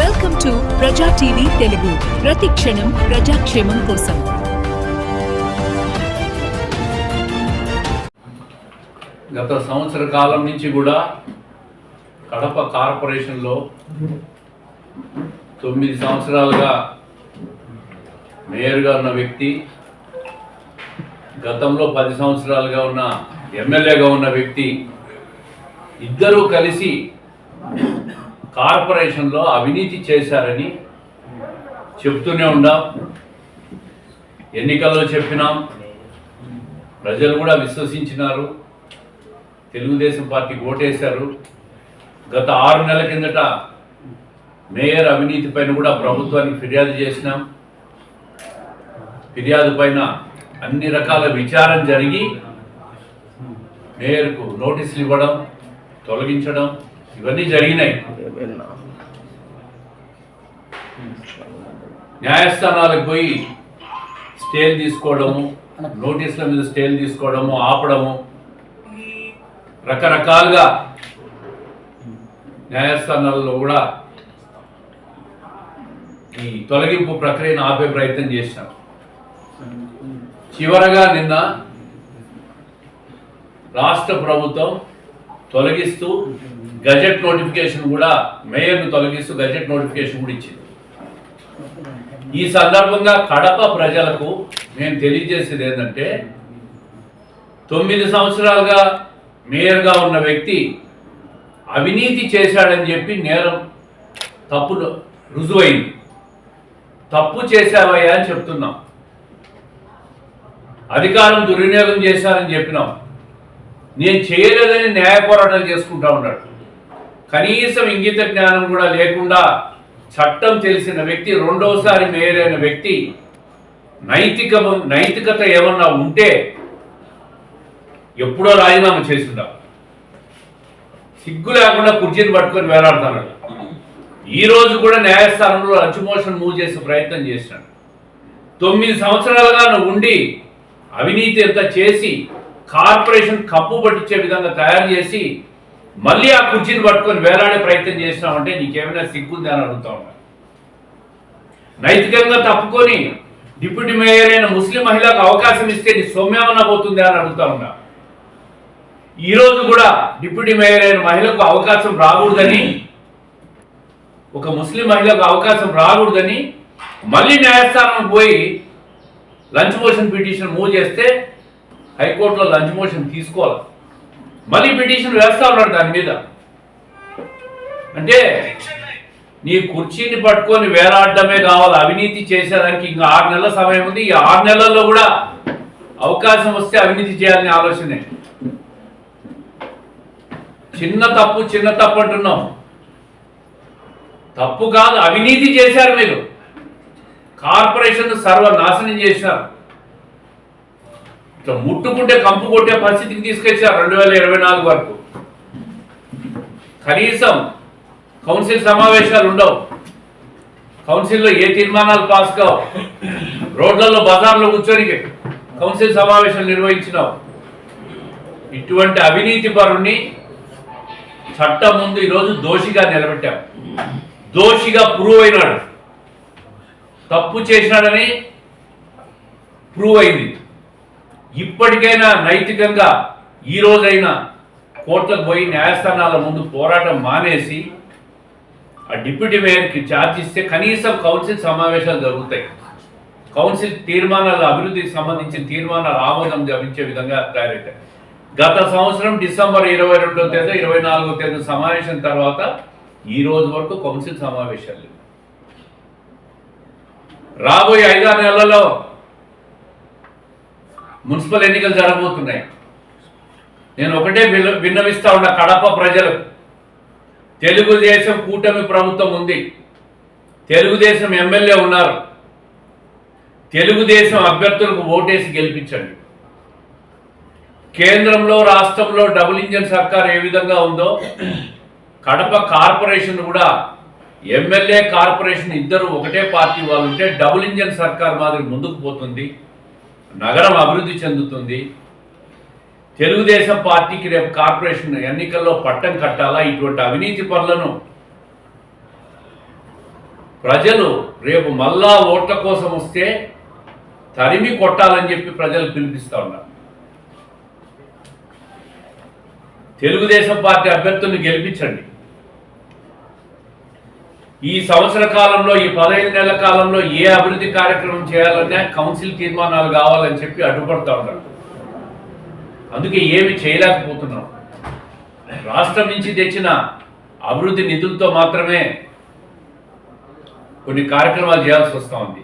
Welcome to ప్రజా TV Telugu. ప్రతి క్షణం ప్రజాక్షేమం కోసం. గత సంవత్సర కాలం నుంచి కూడా కడప కార్పొరేషన్లో 9 సంవత్సరాలుగా మేయర్గా ఉన్న వ్యక్తి, గతంలో 10 సంవత్సరాలుగా ఉన్న ఎమ్మెల్యేగా ఉన్న వ్యక్తి ఇద్దరూ కలిసి కార్పొరేషన్లో అవినీతి చేశారని చెప్తూనే ఉన్నాం. ఎన్నికల్లో చెప్పినాం, ప్రజలు కూడా విశ్వసించినారు, తెలుగుదేశం పార్టీకి ఓటేశారు. గత 6 నెలల కిందట మేయర్ అవినీతి పైన కూడా ప్రభుత్వానికి ఫిర్యాదు చేసినాం. ఫిర్యాదు పైన అన్ని రకాల విచారణ జరిగి మేయర్కు నోటీసులు ఇవ్వడం, తొలగించడం ఇవన్నీ జరిగినాయి. న్యాయస్థానాలకు పోయి స్టేలు తీసుకోవడము, నోటీసుల మీద స్టేలు తీసుకోవడము, ఆపడము, రకరకాలుగా న్యాయస్థానాల్లో కూడా ఈ తొలగింపు ప్రక్రియను ఆపే ప్రయత్నం చేశాం. చివరగా నిన్న రాష్ట్ర ప్రభుత్వం తొలగిస్తూ గజెట్ నోటిఫికేషన్ కూడా, మేయర్ను తొలగిస్తూ గజెట్ నోటిఫికేషన్ కూడా ఇచ్చింది. ఈ సందర్భంగా కడప ప్రజలకు నేను తెలియజేసేది ఏంటంటే, 9 సంవత్సరాలుగా మేయర్గా ఉన్న వ్యక్తి అవినీతి చేశాడని చెప్పి నేరం తప్పు రుజువైంది. తప్పు చేశావయ్యా అని చెప్తున్నాం. అధికారం దుర్వినియోగం చేశారని చెప్పినాం. నేను చేయలేదని న్యాయ పోరాటాలు చేసుకుంటా ఉన్నాడు. కనీసం ఇంగిత జ్ఞానం కూడా లేకుండా చట్టం తెలిసిన వ్యక్తి, రెండోసారి మేయర్ అయిన వ్యక్తి నైతికత ఏమన్నా ఉంటే ఎప్పుడో రాజీనామా చేసిందా. సిగ్గు లేకుండా కుర్చీని పట్టుకొని వేలాడుతాడు. ఈరోజు కూడా న్యాయస్థానంలో లంచ్ మూవ్ చేసే ప్రయత్నం చేసినాడు. 9 సంవత్సరాలుగా నువ్వు ఉండి అవినీతి ఎంత చేసి కార్పొరేషన్ కప్పు పట్టించే విధంగా తయారు చేసి మళ్ళీ ఆ కుర్చీని పట్టుకొని వేలాడే ప్రయత్నం చేసినావంటే నీకేమైనా సిగ్గుంది అని అడుగుతా ఉన్నా. నైతికంగా తప్పుకొని డిప్యూటీ మేయర్ అయిన ముస్లిం మహిళకు అవకాశం ఇస్తే నీ సౌమ్యమన్నా పోతుంది అని అడుగుతా ఉన్నా. ఈరోజు కూడా డిప్యూటీ మేయర్ అయిన మహిళకు అవకాశం రాకూడదని, ఒక ముస్లిం మహిళకు అవకాశం రాకూడదని మళ్ళీ న్యాయస్థానం పోయి లంచ్ మోషన్ పిటిషన్ మూవ్ చేస్తే హైకోర్టులో లంచ్ మోషన్ తీసుకోవాలి, మళ్ళీ పిటిషన్ వేస్తా ఉన్నాడు దాని మీద. అంటే నీ కుర్చీని పట్టుకొని వేలాడడమే కావాలి. అవినీతి చేసేదానికి ఇంకా 6 నెలల సమయం ఉంది. ఈ 6 నెలల్లో కూడా అవకాశం వస్తే అవినీతి చేయాలని ఆలోచనే. చిన్న తప్పు అంటున్నాం. తప్పు కాదు, అవినీతి చేశారు మీరు. కార్పొరేషన్ సర్వనాశనం చేశారు. ఇట్లా ముట్టుకుంటే కంపు కొట్టే పరిస్థితికి తీసుకొచ్చారు 2024 వరకు. కనీసం కౌన్సిల్ సమావేశాలు ఉండవు, కౌన్సిల్లో ఏ తీర్మానాలు పాస్ కావు, రోడ్లలో బజార్లో కూర్చొని కౌన్సిల్ సమావేశాలు నిర్వహించినావు. ఇటువంటి అవినీతి పరుణ్ణి చట్టం ముందు ఈరోజు దోషిగా నిలబెట్టాం. దోషిగా ప్రూవ్ అయినాడు, తప్పు చేసినాడని ప్రూవ్ అయింది. ఇప్పటికైనా నైతికంగా ఈ రోజైనా కోర్టులకు పోయి న్యాయస్థానాల ముందు పోరాటం మానేసి ఆ డిప్యూటీ మేయర్కి ఛార్జ్ ఇస్తే కనీసం కౌన్సిల్ సమావేశాలు జరుగుతాయి. కౌన్సిల్ తీర్మానాల అభివృద్ధికి సంబంధించిన తీర్మానాలు ఆమోదం లభించే విధంగా తయారవుతాయి. గత సంవత్సరం డిసెంబర్ 22వ తేదీ 24వ తేదీ సమావేశం తర్వాత ఈ రోజు వరకు కౌన్సిల్ సమావేశాలు లేవు. రాబోయే 5-6 నెలల్లో మున్సిపల్ ఎన్నికలు జరగబోతున్నాయి. నేను ఒకటే విన్నవిస్తా ఉన్న కడప ప్రజలకు, తెలుగుదేశం కూటమి ప్రభుత్వం ఉంది, తెలుగుదేశం ఎమ్మెల్యే ఉన్నారు, తెలుగుదేశం అభ్యర్థులకు ఓటేసి గెలిపించండి. కేంద్రంలో రాష్ట్రంలో డబుల్ ఇంజన్ సర్కార్ ఏ విధంగా ఉందో కడప కార్పొరేషన్ కూడా ఎమ్మెల్యే కార్పొరేషన్ ఇద్దరు ఒకటే పార్టీ వాళ్ళు ఉంటే డబుల్ ఇంజన్ సర్కార్ మాదిరి ముందుకు పోతుంది, నగరం అభివృద్ధి చెందుతుంది. తెలుగుదేశం పార్టీకి రేపు కార్పొరేషన్ ఎన్నికల్లో పట్టం కట్టాలా? ఇటువంటి అవినీతి పనులను ప్రజలు రేపు మళ్ళా ఓట్ల కోసం వస్తే తరిమి కొట్టాలని చెప్పి ప్రజలు పిలిపిస్తూ ఉన్నారు. తెలుగుదేశం పార్టీ అభ్యర్థుల్ని గెలిపించండి. ఈ సంవత్సర కాలంలో, ఈ 15 నెలల కాలంలో ఏ అభివృద్ధి కార్యక్రమం చేయాలన్నా కౌన్సిల్ తీర్మానాలు కావాలని చెప్పి అడ్డుపడుతూ ఉన్నారు. అందుకే ఏమి చేయలేకపోతున్నాం. రాష్ట్రం నుంచి తెచ్చిన అభివృద్ధి నిధులతో మాత్రమే కొన్ని కార్యక్రమాలు చేయాల్సి వస్తూ ఉంది.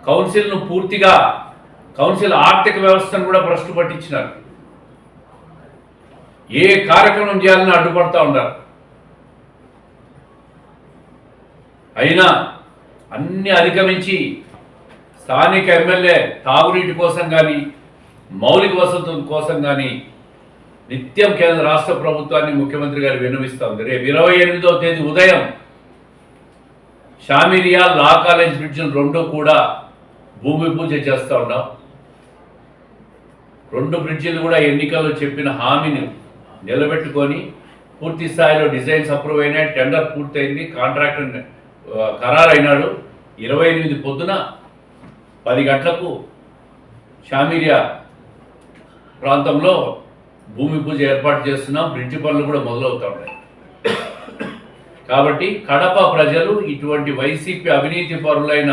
కౌన్సిల్ను పూర్తిగా, కౌన్సిల్ ఆర్థిక వ్యవస్థను కూడా భ్రష్టు పట్టించినారు. ఏ కార్యక్రమం చేయాలని అడ్డుపడుతూ ఉన్నారు. అయినా అన్ని అధిగమించి స్థానిక ఎమ్మెల్యే తాగునీటి కోసం కానీ, మౌలిక వసతుల కోసం కానీ నిత్యం కేంద్ర రాష్ట్ర ప్రభుత్వాన్ని ముఖ్యమంత్రి గారు విన్నవిస్తూ ఉంది. రేపు 28వ తేదీ ఉదయం షామిరియా లా కాలేజ్ బ్రిడ్జ్లు 2 కూడా భూమి పూజ చేస్తూ ఉన్నాం. 2 బ్రిడ్జిలు కూడా ఎన్నికల్లో చెప్పిన హామీని నిలబెట్టుకొని పూర్తి స్థాయిలో డిజైన్స్ అప్రూవ్ అయినాయి, టెండర్ పూర్తయింది, కాంట్రాక్టర్ ఖరారైనాడు. 28 పొద్దున 10 గంటలకు షామిరియా ప్రాంతంలో భూమి పూజ ఏర్పాటు చేస్తున్నాం. బ్రిడ్జి పనులు కూడా మొదలవుతూ ఉన్నాయి. కాబట్టి కడప ప్రజలు ఇటువంటి వైసీపీ అవినీతి పరులైన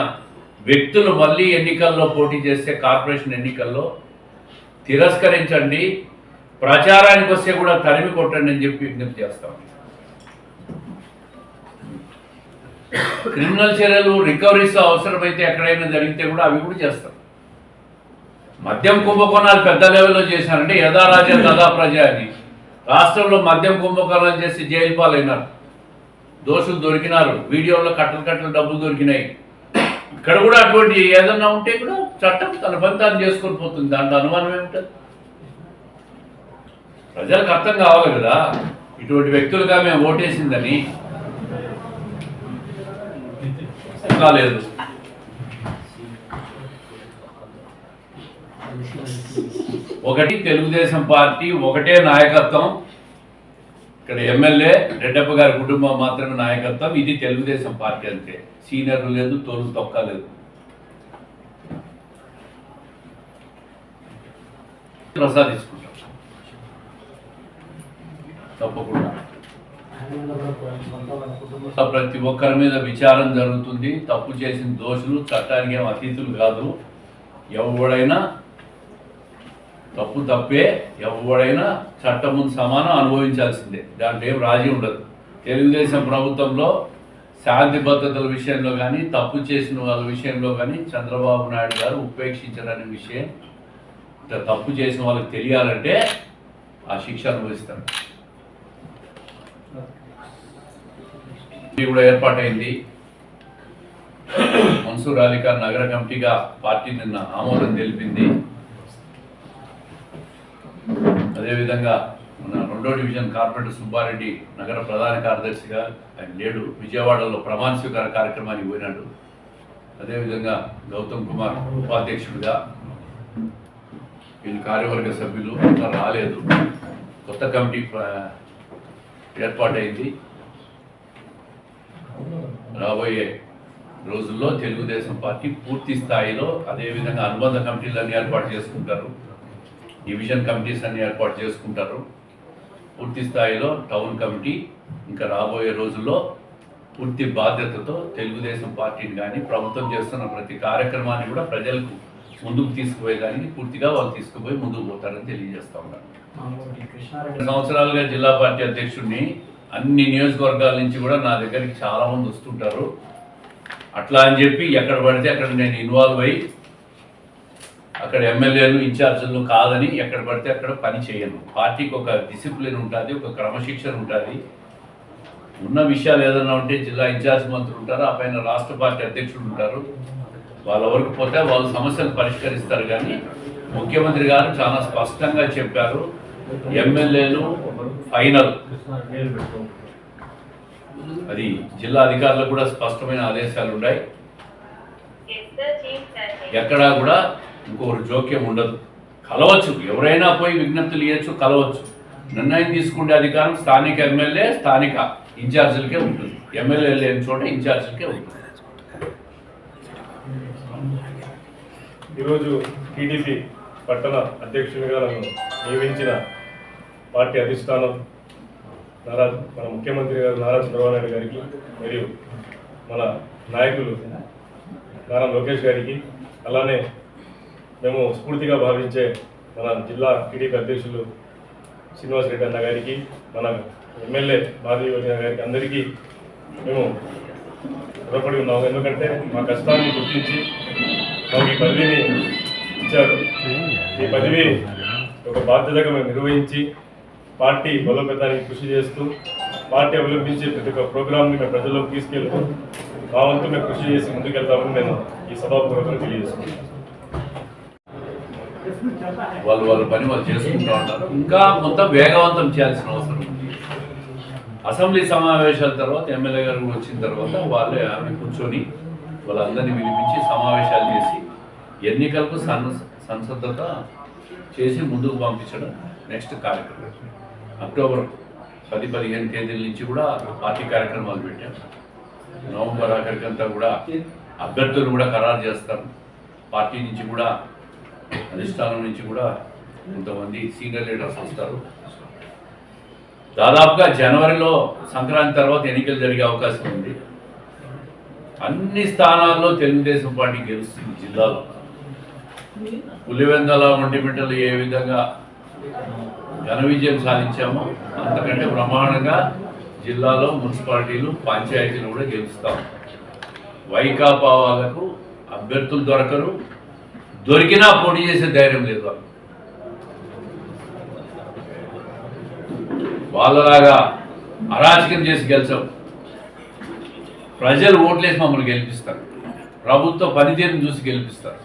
వ్యక్తులు మళ్ళీ ఎన్నికల్లో పోటీ చేస్తే, కార్పొరేషన్ ఎన్నికల్లో తిరస్కరించండి, ప్రచారానికి వస్తే కూడా తరిమి కొట్టండి అని చెప్పి విజ్ఞప్తి చేస్తాం. క్రిమినల్ చర్యలు, రికవరీస్ అవసరమైతే ఎక్కడైనా జరిగితే కూడా అవి కూడా చేస్తాం. మద్యం కుంభకోణాలు పెద్ద లెవెల్లో చేశారంటే యథా రాజ్యం తదా ప్రజ అని. రాష్ట్రంలో మద్యం కుంభకోణాలు చేసి జైలు పాలైనారు, దోషులు దొరికినారు, వీడియోలో కట్టలు డబ్బులు దొరికినాయి. ఇక్కడ కూడా అటువంటి ఏదన్నా ఉంటే కూడా చట్టం తన పని తాను చేసుకొని పోతుంది. దాంట్లో అనుమానం ఏమిటది? ప్రజలకు అర్థం కావాలి కదా ఇటువంటి వ్యక్తులుగా మేము ఓటేసిందని. కాలేదు. ఒకటి తెలుగుదేశం పార్టీ, ఒకటే నాయకత్వం. ఇక్కడ ఎమ్మెల్యే రెడ్డప్ప గారి కుటుంబం మాత్రమే నాయకత్వం. ఇది తెలుగుదేశం పార్టీ అంతే. సీనియర్లు లేదు, తోలు తొక్క లేదు. ప్రసాదించుకుంటాం తప్పకుండా. ప్రతి ఒక్కరి మీద విచారం జరుగుతుంది. తప్పు చేసిన దోషులు చట్టానికి ఏం అతీతులు కాదు. ఎవడైనా తప్పు తప్పే, ఎవడైనా చట్టం ముందు సమానం అనుభవించాల్సిందే. దాంట్లో ఏం రాజీ ఉండదు. తెలుగుదేశం ప్రభుత్వంలో శాంతి భద్రతల విషయంలో కానీ, తప్పు చేసిన వాళ్ళ విషయంలో కానీ చంద్రబాబు నాయుడు గారు ఉపేక్షించారనే విషయం, తప్పు చేసిన వాళ్ళకి తెలియాలంటే ఆ శిక్ష అనుభవిస్తారు. కూడా ఏర్పాటైంది. మన్సూర్ అలీ ఖాన్ నగర కమిటీగా పార్టీ నిన్న ఆమోదం తెలిపింది. అదేవిధంగా మన 2వ డివిజన్ కార్పొరేటర్ సుబ్బారెడ్డి నగర ప్రధాన కార్యదర్శిగా ఆయన లేడు, విజయవాడలో ప్రమాణ స్వీకార కార్యక్రమానికి పోయినాడు. అదేవిధంగా గౌతమ్ కుమార్ ఉపాధ్యక్షుడిగా, వీళ్ళు కార్యవర్గ సభ్యులు ఇంకా రాలేదు. కొత్త కమిటీ ఏర్పాటైంది. రాబోయే రోజుల్లో తెలుగుదేశం పార్టీ పూర్తి స్థాయిలో, అదేవిధంగా అనుబంధ కమిటీలన్నీ ఏర్పాటు చేసుకుంటారు, డివిజన్ కమిటీస్ అన్ని ఏర్పాటు చేసుకుంటారు. పూర్తి స్థాయిలో టౌన్ కమిటీ ఇంకా రాబోయే రోజుల్లో పూర్తి బాధ్యతతో తెలుగుదేశం పార్టీని కానీ, ప్రభుత్వం చేస్తున్న ప్రతి కార్యక్రమాన్ని కూడా ప్రజలకు ముందుకు తీసుకుపోయేదానికి పూర్తిగా వాళ్ళు తీసుకుపోయి ముందుకు పోతారని తెలియజేస్తా ఉన్నారు. 2 సంవత్సరాలుగా జిల్లా పార్టీ అధ్యక్షుడిని. అన్ని నియోజకవర్గాల నుంచి కూడా నా దగ్గరికి చాలామంది వస్తుంటారు. అట్లా అని చెప్పి ఎక్కడ పడితే అక్కడ నేను ఇన్వాల్వ్ అయ్యి అక్కడ ఎమ్మెల్యేలు ఇన్ఛార్జీలు కాదని ఎక్కడ పడితే అక్కడ పని చేయను. పార్టీకి ఒక డిసిప్లిన్ ఉంటుంది, ఒక క్రమశిక్షణ ఉంటుంది. ఉన్న విషయాలు ఏదైనా ఉంటే జిల్లా ఇన్ఛార్జ్ మంత్రులు ఉంటారు, ఆ పైన రాష్ట్ర పార్టీ అధ్యక్షులు ఉంటారు. వాళ్ళ వరకు పోతే వాళ్ళు సమస్యలు పరిష్కరిస్తారు. కానీ ముఖ్యమంత్రి గారు చాలా స్పష్టంగా చెప్పారు, ఎమ్మెల్యేలు ఫైనల్. అది జిల్లా అధికారులకు కూడా స్పష్టమైన ఆదేశాలు ఉన్నాయి. ఎక్కడా కూడా ఇంకొకరు జోక్యం ఉండదు. కలవచ్చు, ఎవరైనా పోయి విజ్ఞప్తులు ఇవ్వచ్చు, కలవచ్చు. నిర్ణయం తీసుకునే అధికారం స్థానిక ఎమ్మెల్యే, స్థానిక ఇన్ఛార్జీలకే ఉంటుంది. ఎమ్మెల్యే లేని చోట ఇన్ఛార్జ్కే ఉంటుంది. ఈరోజు టీడీపీ పట్టణ అధ్యక్షునిగా నన్ను నియమించిన పార్టీ అధిష్టానం మన ముఖ్యమంత్రి గారు నారా చంద్రబాబు నాయుడు గారికి మరియు మన నాయకులు నారా లోకేష్ గారికి, అలానే మేము స్ఫూర్తిగా భావించే మన జిల్లా టీడీపీ అధ్యక్షులు శ్రీనివాస్ రెడ్డి అన్న గారికి, మన ఎమ్మెల్యే మాధవి వదిన గారికి అందరికీ మేము రుణపడి ఉన్నాము. ఎందుకంటే మా కష్టాన్ని గుర్తించి మాకు ఈ పదవిని ఇచ్చారు. ఈ పదవి ఒక బాధ్యతగా మేము నిర్వహించి పార్టీ బలోపేతానికి కృషి చేస్తూ పార్టీ అవలంబించే ప్రతి ఒక్క ప్రోగ్రామ్ని మేము ప్రజల్లోకి తీసుకెళ్తూ మా వంతు మేము కృషి చేసి ముందుకెళ్తామని నేను ఈ సభాపూర్వకంగా తెలియజేస్తున్నాను. వాళ్ళ పని వాళ్ళు చేసుకుంటూ ఉంటారు. ఇంకా మొత్తం వేగవంతం చేయాల్సిన అవసరం ఉంది. అసెంబ్లీ సమావేశాల తర్వాత ఎమ్మెల్యే గారు వచ్చిన తర్వాత వాళ్ళే ఆమె కూర్చొని వాళ్ళందరినీ పిలిపించి సమావేశాలు చేసి ఎన్నికలకు సంసిద్ధత చేసి ముందుకు పంపించడం నెక్స్ట్ కార్యక్రమం. అక్టోబర్ 10-15 తేదీల నుంచి కూడా పార్టీ కార్యక్రమాలు పెట్టాం. నవంబర్ ఆఖరికంతా కూడా అభ్యర్థులు కూడా ఖరారు చేస్తారు. పార్టీ నుంచి కూడా అధిష్టానం నుంచి కూడా కొంతమంది సీనియర్ లీడర్స్ వస్తారు. దాదాపుగా జనవరిలో సంక్రాంతి తర్వాత ఎన్నికలు జరిగే అవకాశం ఉంది. అన్ని స్థానాల్లో తెలుగుదేశం పార్టీ గెలుస్తుంది. జిల్లాలో పులివెందల, ఒంటిమిట్టలు ఏ విధంగా ఘన విజయం సాధించామో అంతకంటే బ్రహ్మాండంగా జిల్లాలో మున్సిపాలిటీలు, పంచాయతీలు కూడా గెలుస్తాం. వైకాపా వాళ్ళకు అభ్యర్థులు దొరకరు, దొరికినా పోటీ చేసే ధైర్యం లేదు. వాళ్ళలాగా అరాచకం చేసి గెలిచాం. ప్రజలు ఓట్లేసి మమ్మల్ని గెలిపిస్తారు. ప్రభుత్వ పనితీరును చూసి గెలిపిస్తారు.